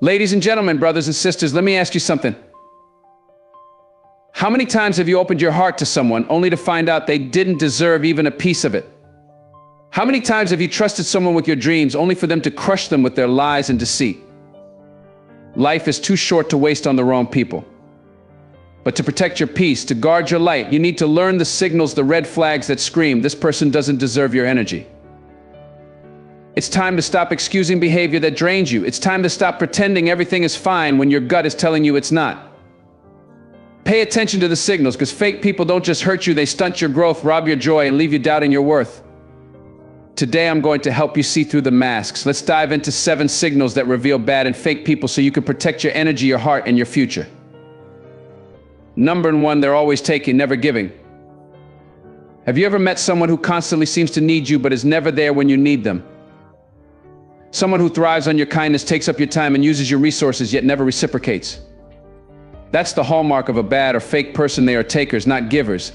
Ladies and gentlemen, brothers and sisters, let me ask you something. How many times have you opened your heart to someone only to find out they didn't deserve even a piece of it? How many times have you trusted someone with your dreams only for them to crush them with their lies and deceit? Life is too short to waste on the wrong people. But to protect your peace, to guard your light, you need to learn the signals, the red flags that scream, this person doesn't deserve your energy. It's time to stop excusing behavior that drains you. It's time to stop pretending everything is fine when your gut is telling you it's not. Pay attention to the signals, because fake people don't just hurt you, they stunt your growth, rob your joy, and leave you doubting your worth. Today I'm going to help you see through the masks. Let's dive into 7 signals that reveal bad and fake people so you can protect your energy, your heart, and your future. Number 1, they're always taking, never giving. Have you ever met someone who constantly seems to need you but is never there when you need them? Someone who thrives on your kindness, takes up your time, and uses your resources yet never reciprocates. That's the hallmark of a bad or fake person. They are takers, not givers.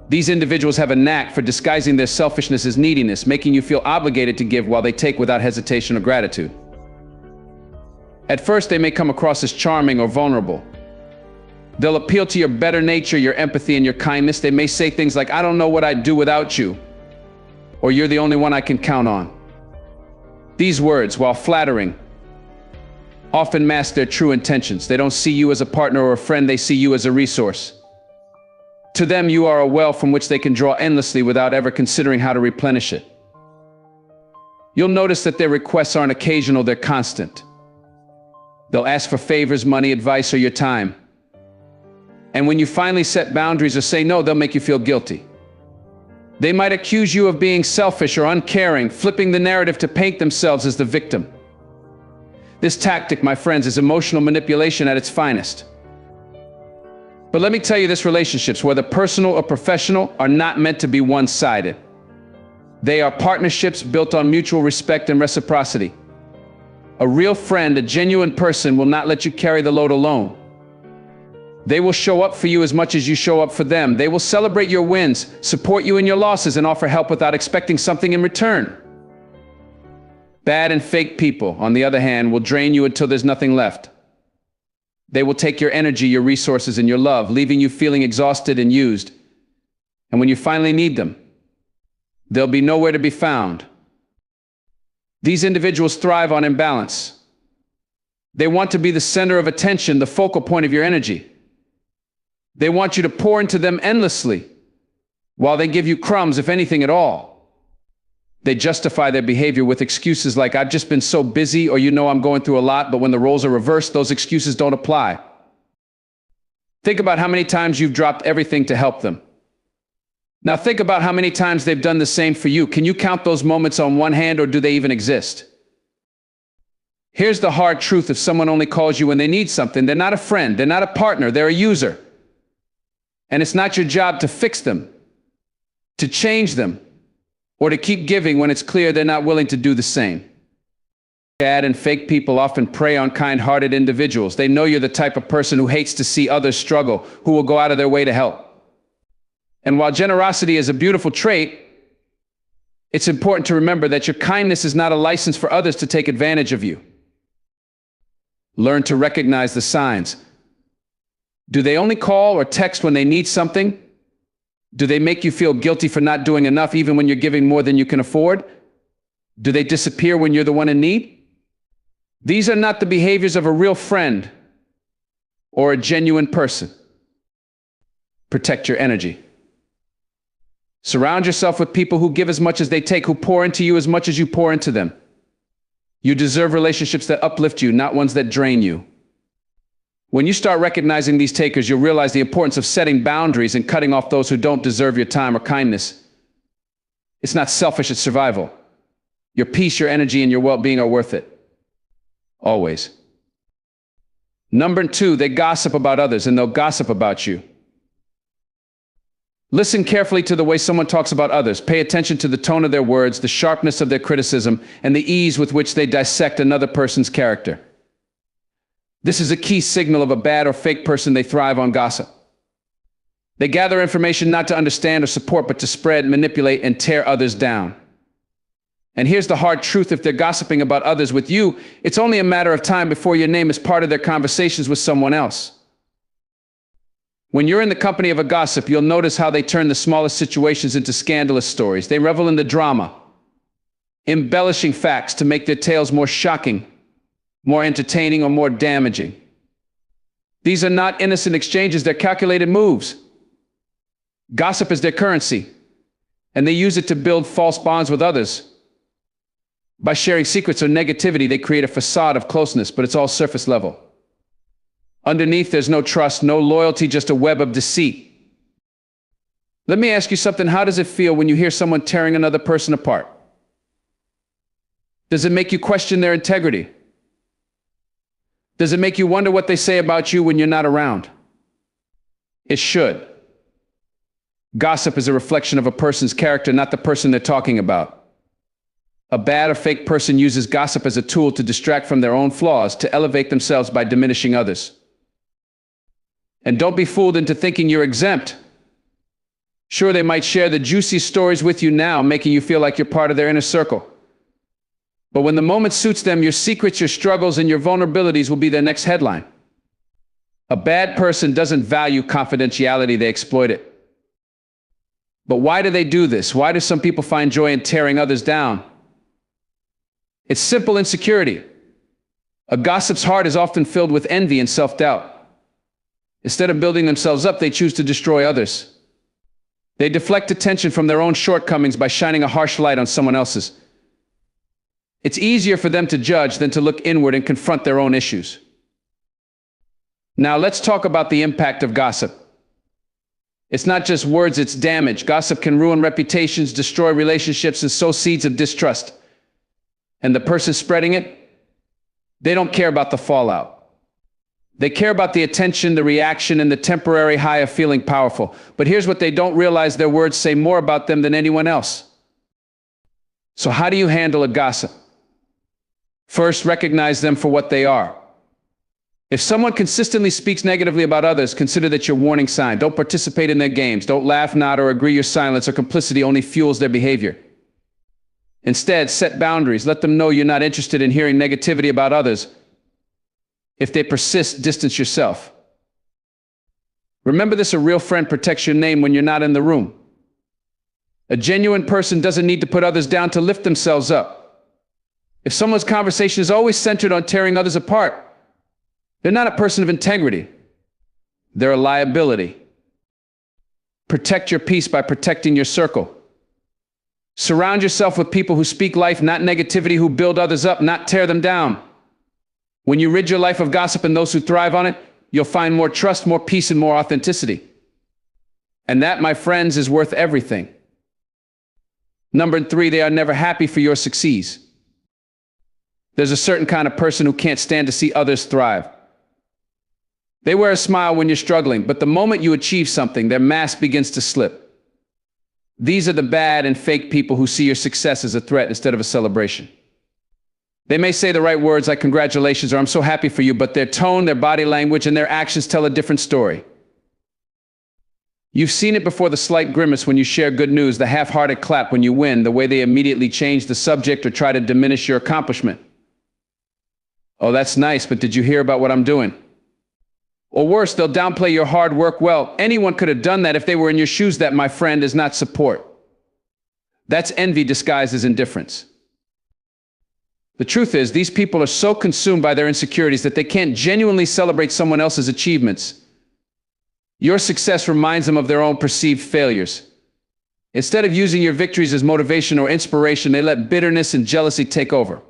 These individuals have a knack for disguising their selfishness as neediness, making you feel obligated to give while they take without hesitation or gratitude. At first, they may come across as charming or vulnerable. They'll appeal to your better nature, your empathy, and your kindness. They may say things like, "I don't know what I'd do without you," or "You're the only one I can count on." These words, while flattering, often mask their true intentions. They don't see you as a partner or a friend, they see you as a resource. To them, you are a well from which they can draw endlessly without ever considering how to replenish it. You'll notice that their requests aren't occasional, they're constant. They'll ask for favors, money, advice, or your time. And when you finally set boundaries or say no, they'll make you feel guilty. They might accuse you of being selfish or uncaring, flipping the narrative to paint themselves as the victim. This tactic, my friends, is emotional manipulation at its finest. But let me tell you this, relationships, whether personal or professional, are not meant to be one-sided. They are partnerships built on mutual respect and reciprocity. A real friend, a genuine person, will not let you carry the load alone. They will show up for you as much as you show up for them. They will celebrate your wins, support you in your losses, and offer help without expecting something in return. Bad and fake people, on the other hand, will drain you until there's nothing left. They will take your energy, your resources, and your love, leaving you feeling exhausted and used. And when you finally need them, they'll be nowhere to be found. These individuals thrive on imbalance. They want to be the center of attention, the focal point of your energy. They want you to pour into them endlessly, while they give you crumbs, if anything at all. They justify their behavior with excuses like, "I've just been so busy," or "I'm going through a lot," but when the roles are reversed, those excuses don't apply. Think about how many times you've dropped everything to help them. Now think about how many times they've done the same for you. Can you count those moments on one hand, or do they even exist? Here's the hard truth: if someone only calls you when they need something, they're not a friend, they're not a partner, they're a user. And it's not your job to fix them, to change them, or to keep giving when it's clear they're not willing to do the same. Bad and fake people often prey on kind-hearted individuals. They know you're the type of person who hates to see others struggle, who will go out of their way to help. And while generosity is a beautiful trait, it's important to remember that your kindness is not a license for others to take advantage of you. Learn to recognize the signs. Do they only call or text when they need something? Do they make you feel guilty for not doing enough even when you're giving more than you can afford? Do they disappear when you're the one in need? These are not the behaviors of a real friend or a genuine person. Protect your energy. Surround yourself with people who give as much as they take, who pour into you as much as you pour into them. You deserve relationships that uplift you, not ones that drain you. When you start recognizing these takers, you'll realize the importance of setting boundaries and cutting off those who don't deserve your time or kindness. It's not selfish, it's survival. Your peace, your energy, and your well-being are worth it. Always. Number 2, they gossip about others, and they'll gossip about you. Listen carefully to the way someone talks about others. Pay attention to the tone of their words, the sharpness of their criticism, and the ease with which they dissect another person's character. This is a key signal of a bad or fake person. They thrive on gossip. They gather information not to understand or support, but to spread, manipulate, and tear others down. And here's the hard truth: if they're gossiping about others with you, it's only a matter of time before your name is part of their conversations with someone else. When you're in the company of a gossip, you'll notice how they turn the smallest situations into scandalous stories. They revel in the drama, embellishing facts to make their tales more shocking, more entertaining, or more damaging. These are not innocent exchanges, they're calculated moves. Gossip is their currency, and they use it to build false bonds with others. By sharing secrets or negativity, they create a facade of closeness, but it's all surface level. Underneath, there's no trust, no loyalty, just a web of deceit. Let me ask you something. How does it feel when you hear someone tearing another person apart? Does it make you question their integrity? Does it make you wonder what they say about you when you're not around? It should. Gossip is a reflection of a person's character, not the person they're talking about. A bad or fake person uses gossip as a tool to distract from their own flaws, to elevate themselves by diminishing others. And don't be fooled into thinking you're exempt. Sure, they might share the juicy stories with you now, making you feel like you're part of their inner circle. But when the moment suits them, your secrets, your struggles, and your vulnerabilities will be their next headline. A bad person doesn't value confidentiality, they exploit it. But why do they do this? Why do some people find joy in tearing others down? It's simple insecurity. A gossip's heart is often filled with envy and self-doubt. Instead of building themselves up, they choose to destroy others. They deflect attention from their own shortcomings by shining a harsh light on someone else's. It's easier for them to judge than to look inward and confront their own issues. Now let's talk about the impact of gossip. It's not just words, it's damage. Gossip can ruin reputations, destroy relationships, and sow seeds of distrust. And the person spreading it, they don't care about the fallout. They care about the attention, the reaction, and the temporary high of feeling powerful. But here's what they don't realize: their words say more about them than anyone else. So how do you handle a gossip? First, recognize them for what they are. If someone consistently speaks negatively about others, consider that your warning sign. Don't participate in their games. Don't laugh, nod, or agree. Your silence or complicity only fuels their behavior. Instead, set boundaries. Let them know you're not interested in hearing negativity about others. If they persist, distance yourself. Remember this: a real friend protects your name when you're not in the room. A genuine person doesn't need to put others down to lift themselves up. If someone's conversation is always centered on tearing others apart, they're not a person of integrity. They're a liability. Protect your peace by protecting your circle. Surround yourself with people who speak life, not negativity, who build others up, not tear them down. When you rid your life of gossip and those who thrive on it, you'll find more trust, more peace, and more authenticity. And that, my friends, is worth everything. Number 3, they are never happy for your success. There's a certain kind of person who can't stand to see others thrive. They wear a smile when you're struggling, but the moment you achieve something, their mask begins to slip. These are the bad and fake people who see your success as a threat instead of a celebration. They may say the right words like congratulations or I'm so happy for you, but their tone, their body language, and their actions tell a different story. You've seen it before: the slight grimace when you share good news, the half-hearted clap when you win, the way they immediately change the subject or try to diminish your accomplishment. Oh, that's nice, but did you hear about what I'm doing? Or worse, they'll downplay your hard work. Well, anyone could have done that if they were in your shoes. That, my friend, is not support. That's envy disguised as indifference. The truth is, these people are so consumed by their insecurities that they can't genuinely celebrate someone else's achievements. Your success reminds them of their own perceived failures. Instead of using your victories as motivation or inspiration, they let bitterness and jealousy take over.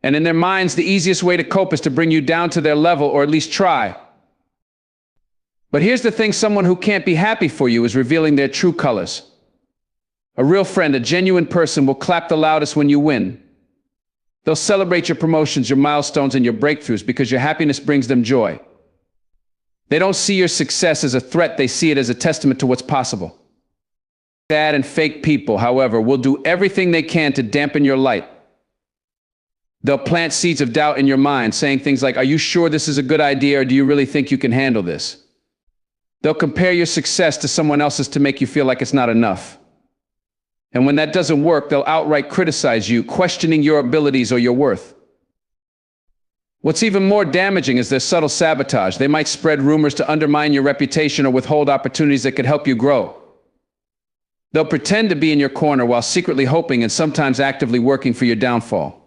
And in their minds, the easiest way to cope is to bring you down to their level, or at least try. But here's the thing: someone who can't be happy for you is revealing their true colors. A real friend, a genuine person, will clap the loudest when you win. They'll celebrate your promotions, your milestones, and your breakthroughs because your happiness brings them joy. They don't see your success as a threat, they see it as a testament to what's possible. Bad and fake people, however, will do everything they can to dampen your light. They'll plant seeds of doubt in your mind, saying things like, "Are you sure this is a good idea, or do you really think you can handle this?" They'll compare your success to someone else's to make you feel like it's not enough. And when that doesn't work, they'll outright criticize you, questioning your abilities or your worth. What's even more damaging is their subtle sabotage. They might spread rumors to undermine your reputation or withhold opportunities that could help you grow. They'll pretend to be in your corner while secretly hoping and sometimes actively working for your downfall.